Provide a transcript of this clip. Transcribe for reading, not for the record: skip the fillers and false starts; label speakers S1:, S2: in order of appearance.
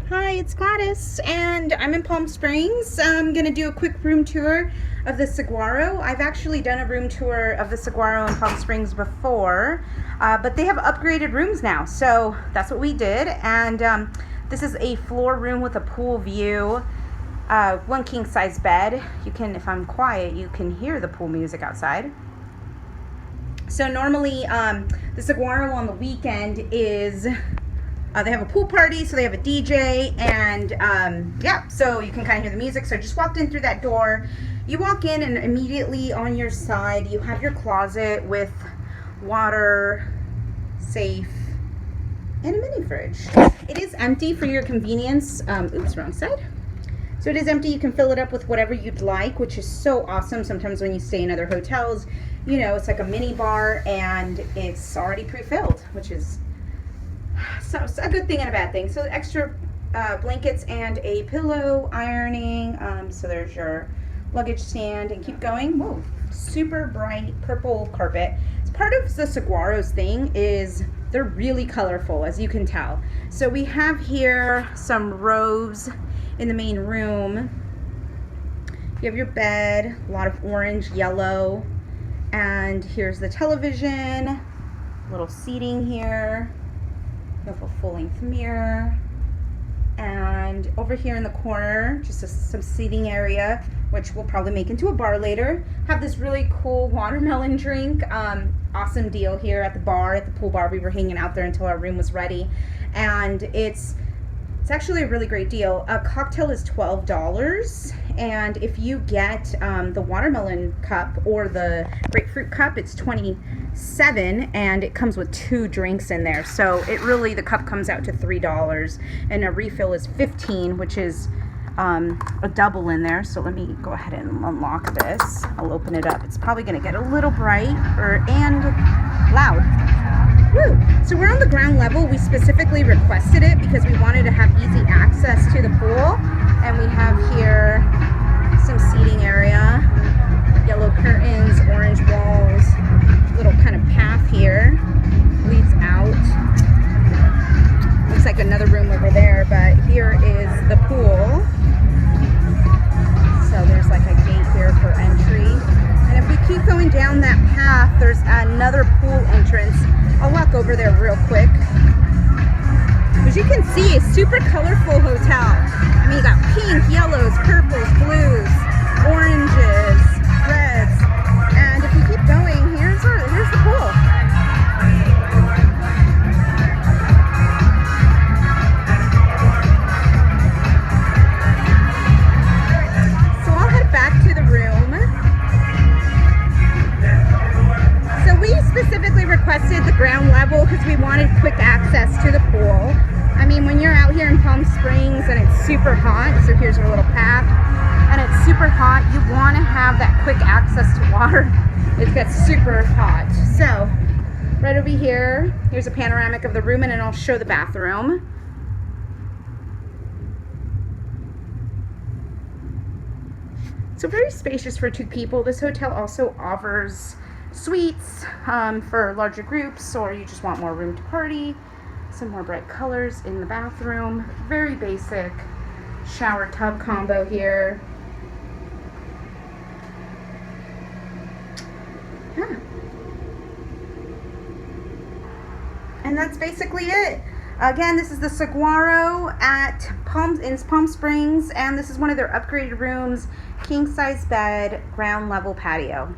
S1: Hi, it's Gladys, and I'm in Palm Springs. I'm going to do a quick room tour of the Saguaro. I've actually done a room tour of the Saguaro in Palm Springs before, but they have upgraded rooms now, so that's what we did. And this is a floor room with a pool view, one king size bed. You can, if I'm quiet, you can hear the pool music outside. So normally the Saguaro on the weekend is they have a pool party, so they have a DJ, and yeah, so you can kind of hear the music. So I just walked in through that door. You walk in, and immediately on your side, you have your closet with water, safe, and a mini fridge. It is empty for your convenience. Oops, wrong side. So it is empty. You can fill it up with whatever you'd like, which is so awesome. Sometimes when you stay in other hotels, you know, it's like a mini bar, and it's already pre-filled, which is so it's a good thing and a bad thing. So extra blankets and a pillow, ironing. So there's your luggage stand, and keep going. Whoa, super bright purple carpet. It's part of the Saguaro's thing is they're really colorful, as you can tell. So we have here some robes in the main room. You have your bed, a lot of orange, yellow, and here's the television, little seating here. You have a full-length mirror, and over here in the corner, just some seating area, which we'll probably make into a bar later. Have this really cool watermelon drink. Awesome deal here at the bar, at the pool bar. We were hanging out there until our room was ready, and it's actually a really great deal. A cocktail is $12, and if you get the watermelon cup or the grapefruit cup, it's $27, and it comes with 2 drinks in there. So it really, the cup comes out to $3, and a refill is $15, which is a double in there. So let me go ahead and unlock this. I'll open it up. It's probably going to get a little bright and loud. Woo. So we're on the ground level. We specifically requested it because we wanted to have easy access to the pool. And we have here some seating area, yellow curtains, orange walls, little kind of path here leads out. Looks like another room over there, but here is the pool. So there's like a gate here for entry. And if we keep going down that path, there's another pool entrance. I'll walk over there real quick. As you can see, a super colorful hotel. I mean, you got pink, yellows, purples, blues, oranges, reds. And if we keep going, here's the pool. So I'll head back to the room. So we specifically requested the ground level because we wanted quick access to the pool. I mean, when you're out here in Palm Springs and it's super hot, so here's our little path, and it's super hot, you want to have that quick access to water. It gets super hot. So right over here, here's a panoramic of the room, and then I'll show the bathroom. So very spacious for 2 people. This hotel also offers suites for larger groups, or you just want more room to party. Some more bright colors in the bathroom. Very basic shower tub combo here. Yeah. And that's basically it. Again, this is the Saguaro in Palm Springs, and this is one of their upgraded rooms, king size bed, ground level patio.